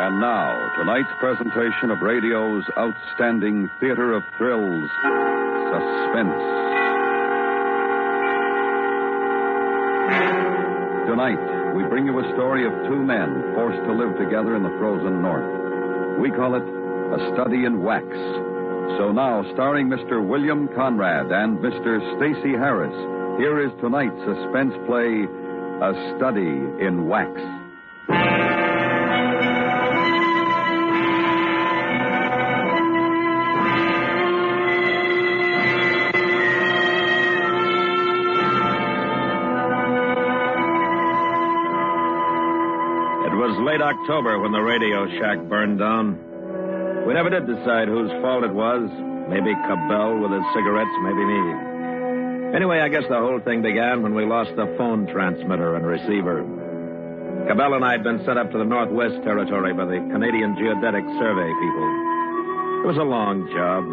And now, tonight's presentation of radio's outstanding theater of thrills, Suspense. Tonight, we bring you a story of two men forced to live together in the frozen north. We call it A Study in Wax. So now, starring Mr. William Conrad and Mr. Stacey Harris, here is tonight's suspense play, A Study in Wax. It was late October when the radio shack burned down. We never did decide whose fault it was. Maybe Cabell with his cigarettes, maybe me. Anyway, I guess the whole thing began when we lost the phone transmitter and receiver. Cabell and I had been sent up to the Northwest Territory by the Canadian Geodetic Survey people. It was a long job,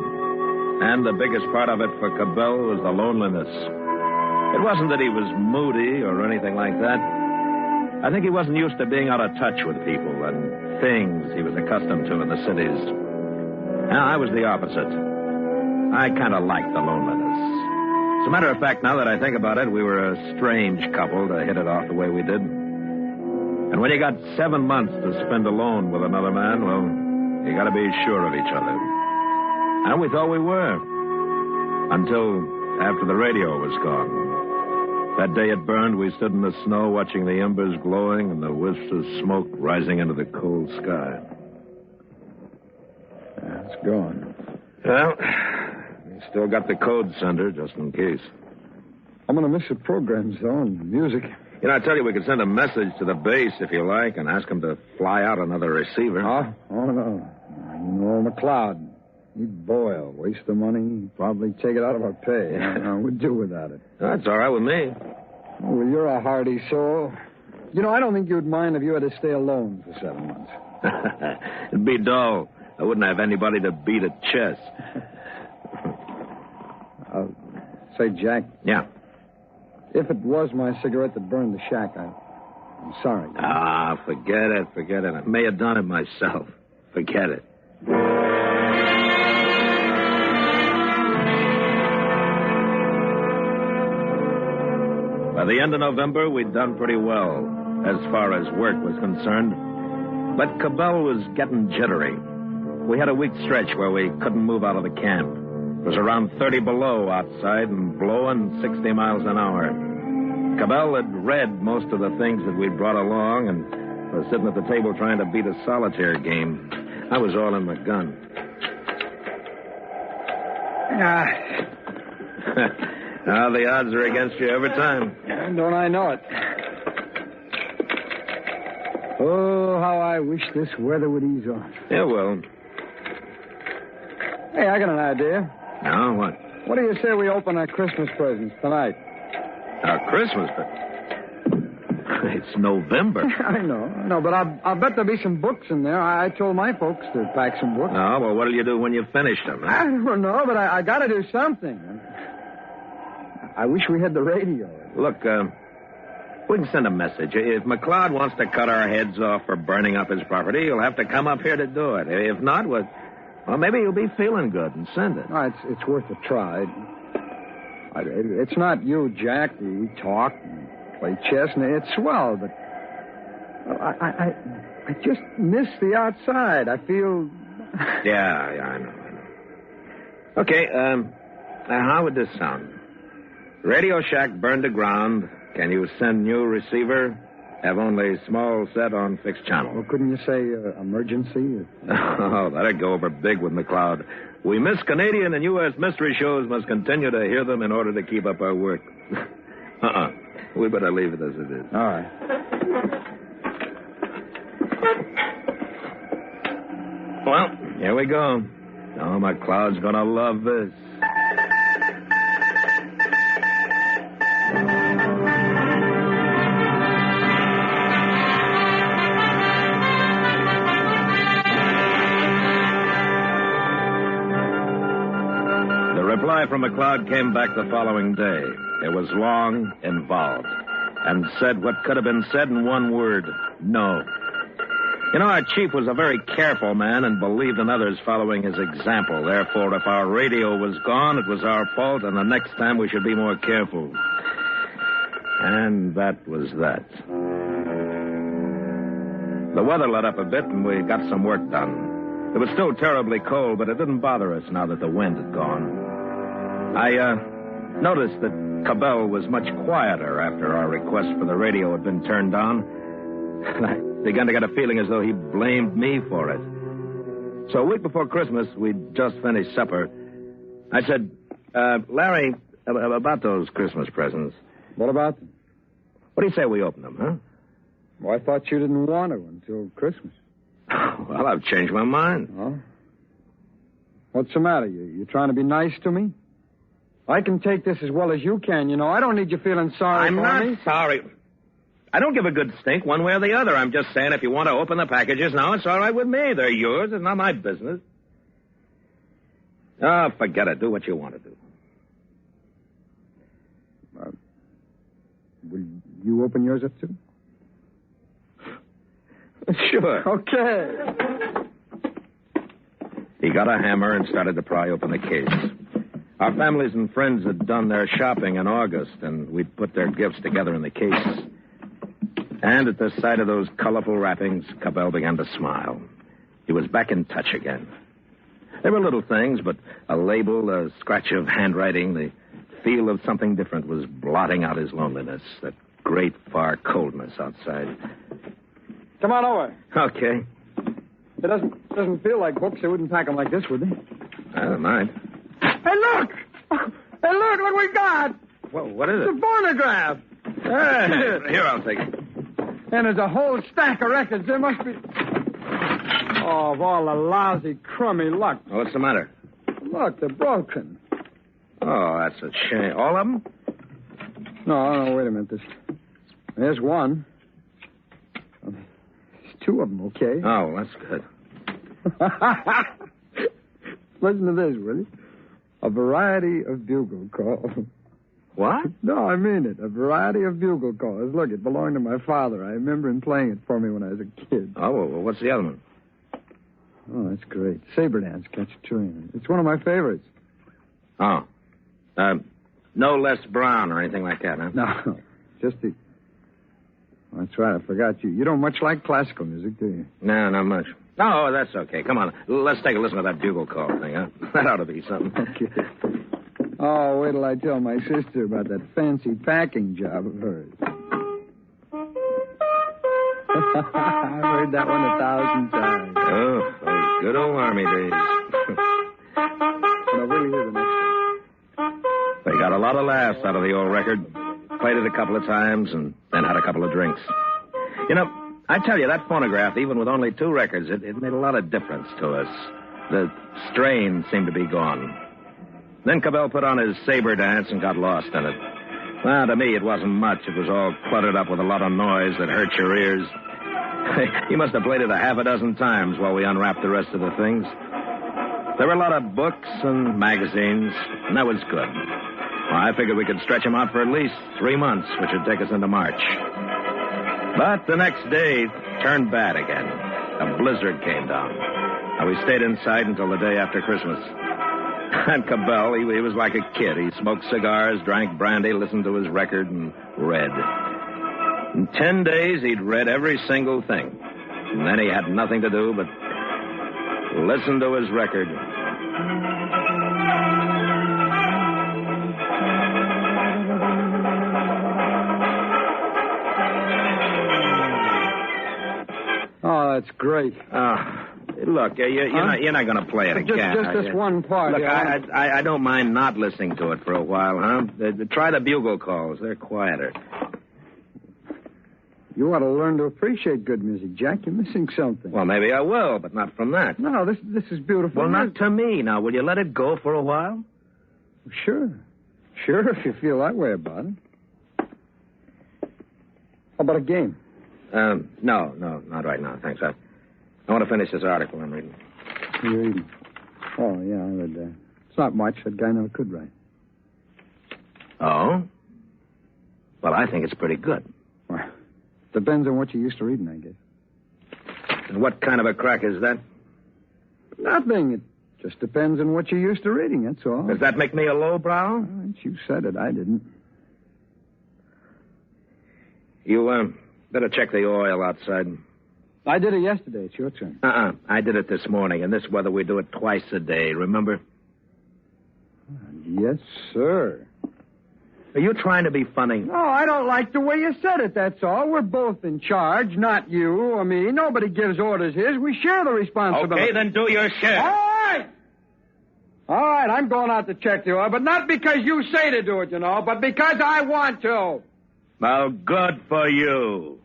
and the biggest part of it for Cabell was the loneliness. It wasn't that he was moody or anything like that. I think he wasn't used to being out of touch with people and things he was accustomed to in the cities. Now, I was the opposite. I kind of liked the loneliness. As a matter of fact, now that I think about it, we were a strange couple to hit it off the way we did. And when you got 7 months to spend alone with another man, well, you got to be sure of each other. And we thought we were. Until after the radio was gone. That day it burned, we stood in the snow watching the embers glowing and the wisps of smoke rising into the cold sky. It's gone. Well, we still got the code sender, just in case. I'm going to miss the programs, though, and music. You know, I tell you, we could send a message to the base, if you like, and ask them to fly out another receiver. Huh? Oh, no. You know, McLeod. He'd boil, waste the money, probably take it out of our pay. We'd do without it. That's all right with me. Oh, well, you're a hardy soul. You know, I don't think you'd mind if you had to stay alone for 7 months. It'd be dull. I wouldn't have anybody to beat at chess. Say, Jack. Yeah? If it was my cigarette that burned the shack, I'm sorry. Ah, forget it. I may have done it myself. Forget it. By the end of November, we'd done pretty well, as far as work was concerned. But Cabell was getting jittery. We had a week stretch where we couldn't move out of the camp. It was around 30 below outside and blowing 60 miles an hour. Cabell had read most of the things that we'd brought along and was sitting at the table trying to beat a solitaire game. I was all in my gun. Now, the odds are against you every time. Don't I know it? Oh, how I wish this weather would ease off. Yeah, well. Hey, I got an idea. Now, what? What do you say we open our Christmas presents tonight? Our Christmas? It's November. I know, but I'll bet there'll be some books in there. I told my folks to pack some books. Oh, well, what'll you do when you finish them? Huh? I don't know, but I got to do something. I wish we had the radio. Look, we can send a message. If McLeod wants to cut our heads off for burning up his property, he'll have to come up here to do it. If not, well, maybe he'll be feeling good and send it. No, it's worth a try. It's not you, Jack. We talk and play chess, and it's swell, but I just miss the outside. I feel... Yeah, I know. Okay, how would this sound? Radio shack burned to ground. Can you send new receiver? Have only small set on fixed channel. Well, couldn't you say emergency? Oh, that'd go over big with McLeod. We miss Canadian and U.S. mystery shows, must continue to hear them in order to keep up our work. We better leave it as it is. All right. Well, here we go. Oh, McLeod's gonna love this. reply from McLeod came back the following day. It was long, involved, and said what could have been said in one word: no. You know, our chief was a very careful man and believed in others following his example. Therefore, if our radio was gone, it was our fault, and the next time we should be more careful. And that was that. The weather let up a bit, and we got some work done. It was still terribly cold, but it didn't bother us now that the wind had gone. I noticed that Cabell was much quieter after our request for the radio had been turned on. And I began to get a feeling as though he blamed me for it. So a week before Christmas, we'd just finished supper. I said, Larry, about those Christmas presents. What about them? What do you say we open them, huh? Well, I thought you didn't want to until Christmas. Well, I've changed my mind. Oh? What's the matter? You trying to be nice to me? I can take this as well as you can, you know. I don't need you feeling sorry for me. I'm not sorry. I don't give a good stink one way or the other. I'm just saying if you want to open the packages now, it's all right with me. They're yours. It's not my business. Oh, forget it. Do what you want to do. Will you open yours up, too? Sure. Okay. He got a hammer and started to pry open the case. Our families and friends had done their shopping in August, and we'd put their gifts together in the case. And at the sight of those colorful wrappings, Cabell began to smile. He was back in touch again. They were little things, but a label, a scratch of handwriting, the feel of something different was blotting out his loneliness, that great far coldness outside. Come on over. Okay. It doesn't feel like books. They wouldn't pack them like this, would they? I don't mind. Hey, look! Hey, look what we got! Well, what is it? It's a phonograph. Here, I'll take it. And there's a whole stack of records. There must be... Oh, of all the lousy, crummy luck. What's the matter? Look, they're broken. Oh, that's a shame. All of them? No, wait a minute. There's one. There's two of them, okay? Oh, that's good. Listen to this, will you? A variety of bugle calls. What? No, I mean it. A variety of bugle calls. Look, it belonged to my father. I remember him playing it for me when I was a kid. Oh, well, what's the other one? Oh, that's great. Saber Dance, Catch a Train. It's one of my favorites. Oh. No Les Brown or anything like that, huh? No, just the... Oh, that's right, I forgot you. You don't much like classical music, do you? No, not much. Oh, that's okay. Come on. Let's take a listen to that bugle call thing, huh? That ought to be something. Okay. Oh, wait till I tell my sister about that fancy packing job of hers. I've heard that one 1,000 times. Oh, those good old Army days. No, really hear the next one. They got a lot of laughs out of the old record. Played it a couple of times and then had a couple of drinks. You know, I tell you, that phonograph, even with only 2 records, it made a lot of difference to us. The strain seemed to be gone. Then Cabell put on his Saber Dance and got lost in it. Well, to me, it wasn't much. It was all cluttered up with a lot of noise that hurt your ears. He must have played it a half a dozen times while we unwrapped the rest of the things. There were a lot of books and magazines, and that was good. Well, I figured we could stretch him out for at least 3 months, which would take us into March. But the next day turned bad again. A blizzard came down. And we stayed inside until the day after Christmas. And Cabell, he was like a kid. He smoked cigars, drank brandy, listened to his record, and read. In 10 days, he'd read every single thing. And then he had nothing to do but listen to his record. Oh, that's great. Look, you're not going to play it again. Just this one part. Look, I don't mind not listening to it for a while, huh? Try the bugle calls. They're quieter. You ought to learn to appreciate good music, Jack. You're missing something. Well, maybe I will, but not from that. No, this is beautiful. Well, not to me. Now, will you let it go for a while? Sure. Sure, if you feel that way about it. How about a game? No, not right now. Thanks. I want to finish this article I'm reading. You're reading? Oh, yeah, I read that. It's not much. That guy never could write. Oh? Well, I think it's pretty good. Well, depends on what you're used to reading, I guess. And what kind of a crack is that? Nothing. It just depends on what you're used to reading, that's all. Does that make me a lowbrow? Well, you said it. I didn't. You, better check the oil outside. I did it yesterday. It's your turn. I did it this morning. In this weather, we do it twice a day, remember? Yes, sir. Are you trying to be funny? No, I don't like the way you said it, that's all. We're both in charge, not you or me. Nobody gives orders here. We share the responsibility. Okay, then do your share. All right, I'm going out to check the oil, but not because you say to do it, you know, but because I want to. Well, good for you.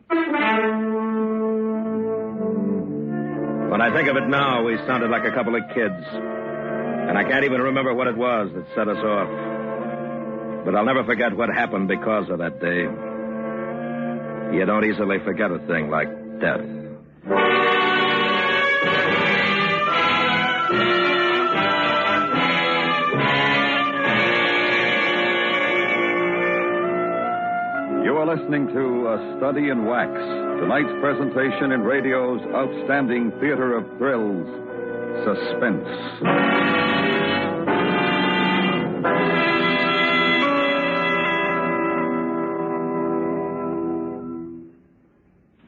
When I think of it now, we sounded like a couple of kids. And I can't even remember what it was that set us off. But I'll never forget what happened because of that day. You don't easily forget a thing like death. You are listening to A Study in Wax, tonight's presentation in radio's outstanding theater of thrills, Suspense.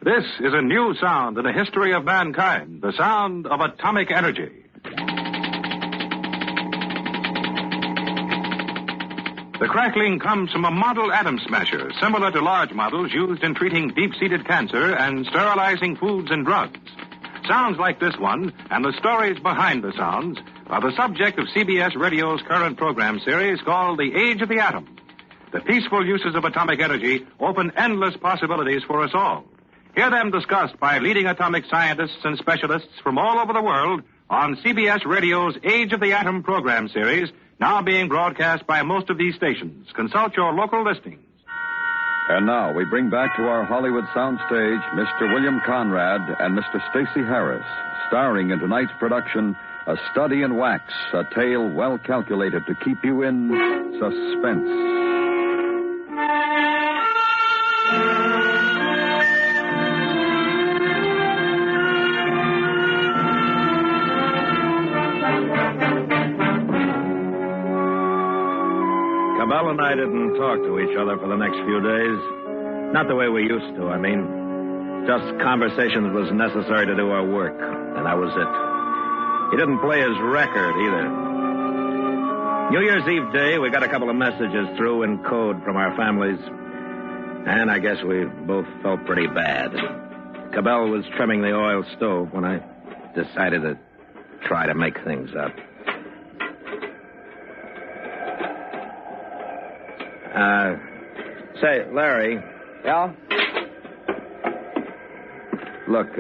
This is a new sound in the history of mankind, the sound of atomic energy. The crackling comes from a model atom smasher, similar to large models used in treating deep-seated cancer and sterilizing foods and drugs. Sounds like this one, and the stories behind the sounds, are the subject of CBS Radio's current program series called The Age of the Atom. The peaceful uses of atomic energy open endless possibilities for us all. Hear them discussed by leading atomic scientists and specialists from all over the world on CBS Radio's Age of the Atom program series, now being broadcast by most of these stations. Consult your local listings. And now we bring back to our Hollywood soundstage Mr. William Conrad and Mr. Stacey Harris, starring in tonight's production, A Study in Wax, a tale well calculated to keep you in suspense. Cabell and I didn't talk to each other for the next few days. Not the way we used to, I mean. Just conversation that was necessary to do our work, and that was it. He didn't play his record, either. New Year's Eve day, we got a couple of messages through in code from our families, and I guess we both felt pretty bad. Cabell was trimming the oil stove when I decided to try to make things up. Say, Larry. Yeah? Look,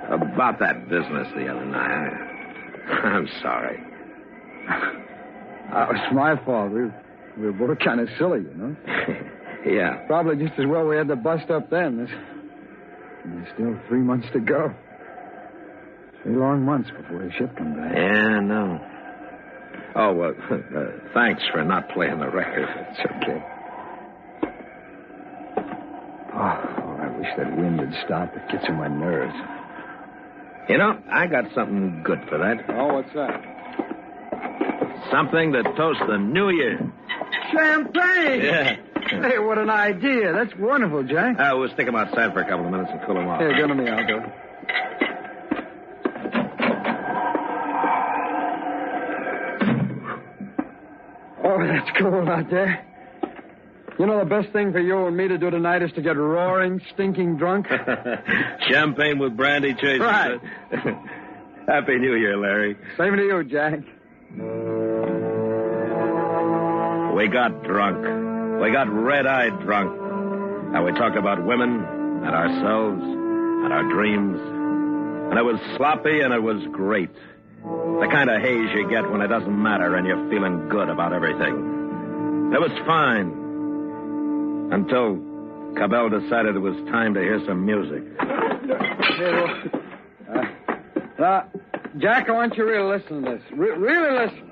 about that business the other night, I'm sorry. It's my fault. We were both kind of silly, you know? Yeah. Probably just as well we had to bust up then. There's still 3 months to go. 3 long months before the ship comes back. Yeah, no. Oh, well, thanks for not playing the record. It's okay. Oh, I wish that wind had stopped. It gets on my nerves. You know, I got something good for that. Oh, what's that? Something to toast the new year. Champagne! Yeah. Hey, what an idea. That's wonderful, Jack. We'll stick him outside for a couple of minutes and cool him off. Here, give it to me. I'll do it. Oh, that's cold out there. You know, the best thing for you and me to do tonight is to get roaring, stinking drunk. Champagne with brandy chasers. Right. Happy New Year, Larry. Same to you, Jack. We got drunk. We got red-eyed drunk. And we talked about women and ourselves and our dreams. And it was sloppy and it was great. The kind of haze you get when it doesn't matter and you're feeling good about everything. It was fine. Until Cabell decided it was time to hear some music. Jack, I want you to really listen to this. Really listen.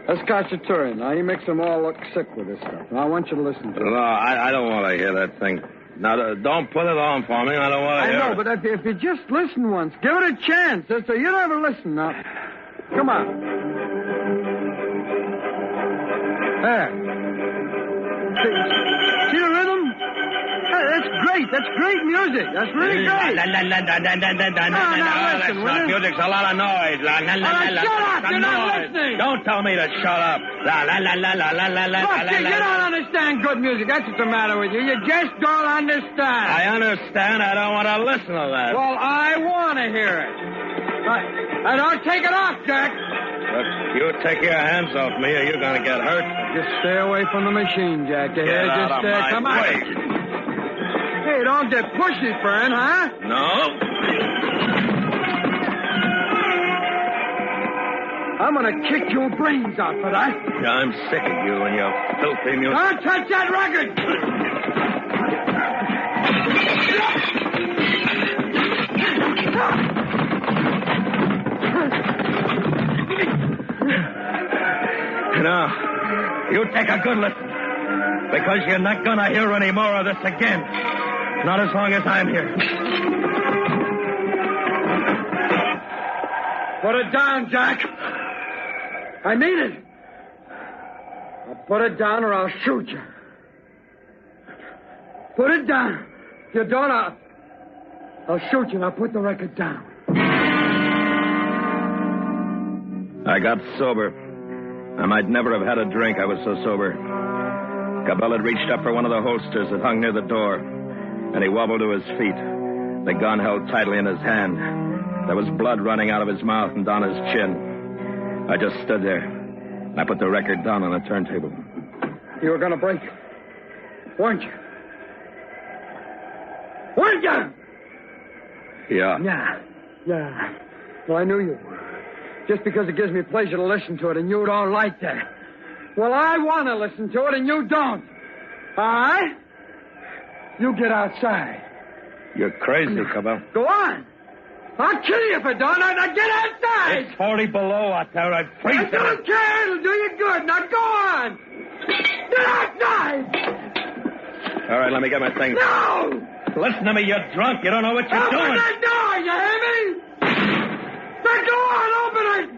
That's Cacciatore. Now, he makes them all look sick with this stuff. Now, I want you to listen to it. No, I don't want to hear that thing. Now, don't put it on for me. I don't want to hear I know, it. but if you just listen once, give it a chance. So you never listen now. Come on. There. See the rhythm? Hey, that's great. That's great music. That's really great. Now, listen, will you? music's a lot of noise. Shut up. You're not listening. Don't tell me to shut up. Look, you don't understand good music. That's what's the matter with you. You just don't understand. I understand. I don't want to listen to that. Well, I want to hear it. Now, don't take it off, Jack. Look, you take your hands off me or you're going to get hurt. Just stay away from the machine, Jack. You hear? Get out Just of my come way. on. Hey, don't get pushy, friend, huh? No. I'm going to kick your brains out for that. I'm sick of you and your filthy music. Don't touch that record! Now, you take a good listen. Because you're not going to hear any more of this again. Not as long as I'm here. Put it down, Jack. I mean it. Now put it down or I'll shoot you. Put it down. If you don't, I'll shoot you. Now put the record down. I got sober. I might never have had a drink. I was so sober. Cabell had reached up for one of the holsters that hung near the door, and he wobbled to his feet, the gun held tightly in his hand. There was blood running out of his mouth and down his chin. I just stood there, and I put the record down on the turntable. You were going to break, weren't you? Weren't you? Yeah. Yeah. Well, I knew you were. Just because it gives me pleasure to listen to it, and you don't like that. Well, I want to listen to it, and you don't. All right? You get outside. You're crazy, Cabell. Go on. I'll kill you if I don't. Now get outside. It's 40 below out there. I'd freeze I don't care. It'll do you good. Now go on. Get outside. All right, let me get my things. No. Listen to me. You're drunk. You don't know what you're Open doing. that door. You hear me? Now go on. Open it.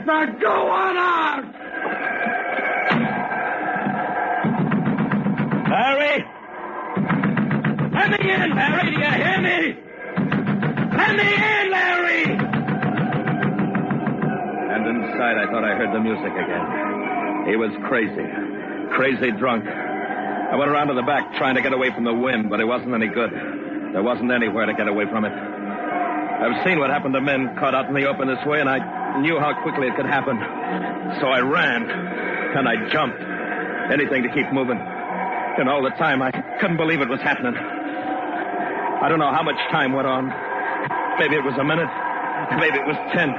Now go on out. Larry! Let me in, Larry! Do you hear me? Let me in, Larry! And inside, I thought I heard the music again. He was crazy. Crazy drunk. I went around to the back trying to get away from the wind, but it wasn't any good. There wasn't anywhere to get away from it. I've seen what happened to men caught out in the open this way, and I knew how quickly it could happen. So I ran, and I jumped. Anything to keep moving. And all the time, I couldn't believe it was happening. I don't know how much time went on. Maybe it was a minute. Maybe it was 10.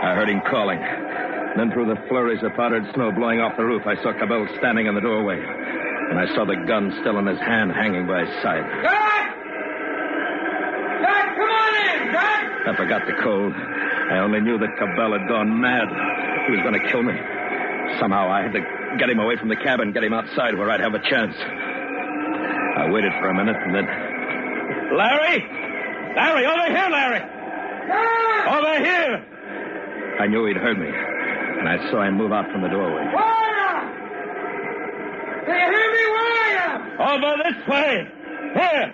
I heard him calling. Then through the flurries of powdered snow blowing off the roof, I saw Cabell standing in the doorway. And I saw the gun still in his hand, hanging by his side. Jack! Jack, come on in, Jack! I forgot the cold. I only knew that Cabell had gone mad. He was going to kill me. Somehow I had to get him away from the cabin, get him outside where I'd have a chance. I waited for a minute and then... Larry! Larry, over here, Larry! Jack! Over here! I knew he'd heard me, and I saw him move out from the doorway. Where? Do you hear me? Where? Over this way! Here!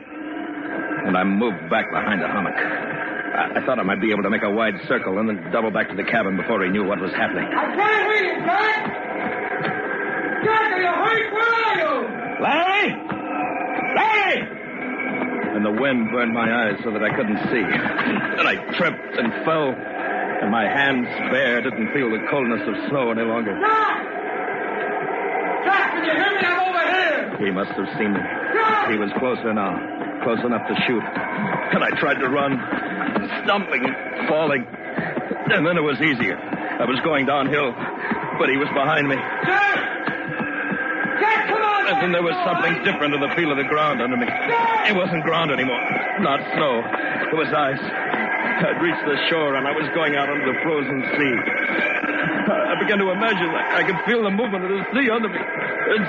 And I moved back behind the hummock. I thought I might be able to make a wide circle and then double back to the cabin before he knew what was happening. I can't hear you, Jack! Jack, are you hurt? Where are you? Larry! Larry! And the wind burned my eyes so that I couldn't see. And I tripped and fell, and my hands bare didn't feel the coldness of snow any longer. Jack! Jack, can you hear me? I'm over here! He must have seen me. Jack! He was closer now, close enough to shoot. And I tried to run, stumbling, falling. And then it was easier. I was going downhill, but he was behind me. Jack! Jack, come on! And then there was something different in the feel of the ground under me. It wasn't ground anymore. Not snow. It was ice. I'd reached the shore, and I was going out into the frozen sea. I began to imagine I could feel the movement of the sea under me. And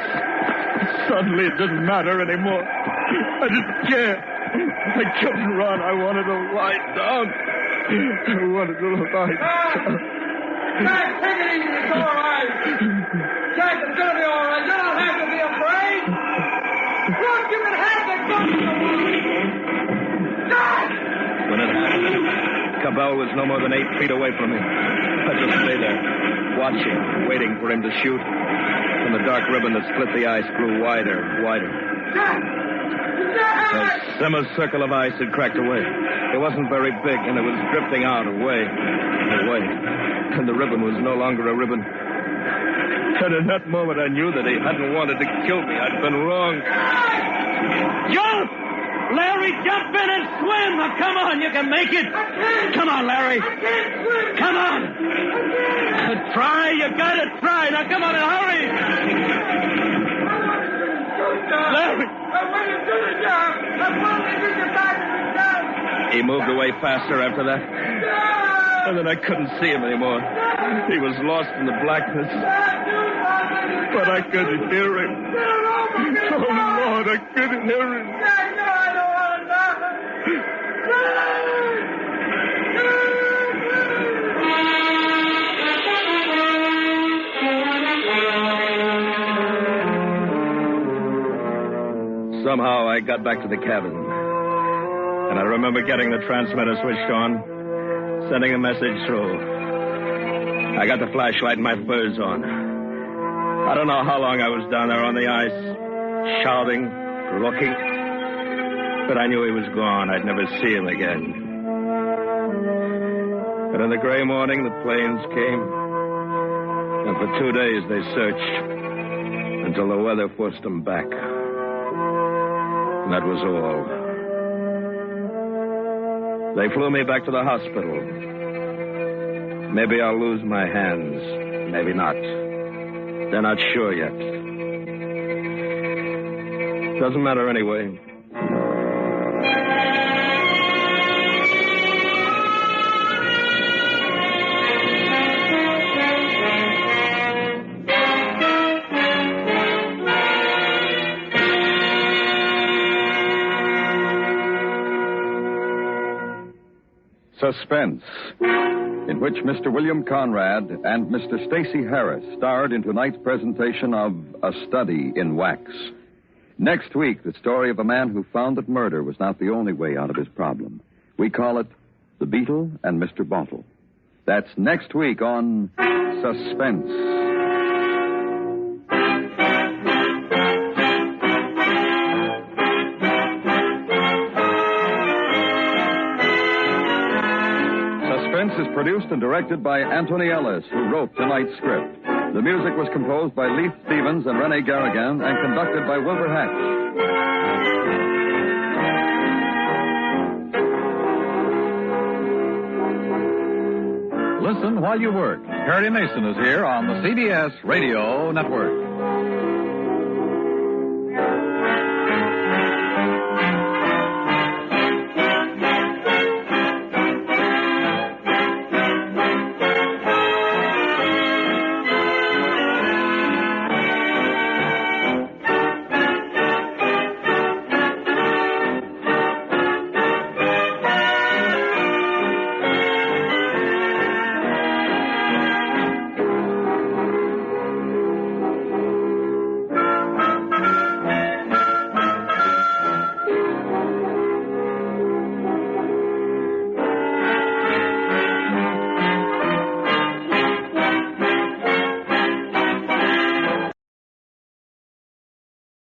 suddenly it didn't matter anymore. I didn't care. I couldn't run. I wanted to lie down. Jack, take it easy. It's all right. Jack, it's going to be all right. You don't have to be afraid. Look, you can have the gun you want. Jack! When it happened, Cabell was no more than 8 feet away from me. I just lay there, watching, waiting for him to shoot. And the dark ribbon that split the ice grew wider and wider. Jack! A semicircle of ice had cracked away. It wasn't very big, and it was drifting out away and away. And the ribbon was no longer a ribbon. And in that moment, I knew that he hadn't wanted to kill me. I'd been wrong. Jump! Larry, jump in and swim! Now, come on, you can make it. Come on, Larry. I can't swim. Come on. Try, you gotta try. Now, come on and hurry. Larry. I want to do the job. I want to do the back of the job. He moved away faster after that. And then I couldn't see him anymore. He was lost in the blackness. But I couldn't hear him. Oh, Lord, I couldn't hear him. I don't want to Somehow I got back to the cabin. And I remember getting the transmitter switched on, sending a message through. I got the flashlight and my furs on. I don't know how long I was down there on the ice, shouting, looking. But I knew he was gone. I'd never see him again. But in the gray morning, the planes came. And for 2 days, they searched until the weather forced them back. And that was all. They flew me back to the hospital. Maybe I'll lose my hands. Maybe not. They're not sure yet. Doesn't matter anyway. Suspense, in which Mr. William Conrad and Mr. Stacy Harris starred in tonight's presentation of A Study in Wax. Next week, the story of a man who found that murder was not the only way out of his problem. We call it The Beetle and Mr. Bottle. That's next week on Suspense. Suspense is produced and directed by Anthony Ellis, who wrote tonight's script. The music was composed by Leith Stevens and Rene Garrigan and conducted by Wilbur Hatch. Listen while you work. Perry Mason is here on the CBS Radio Network.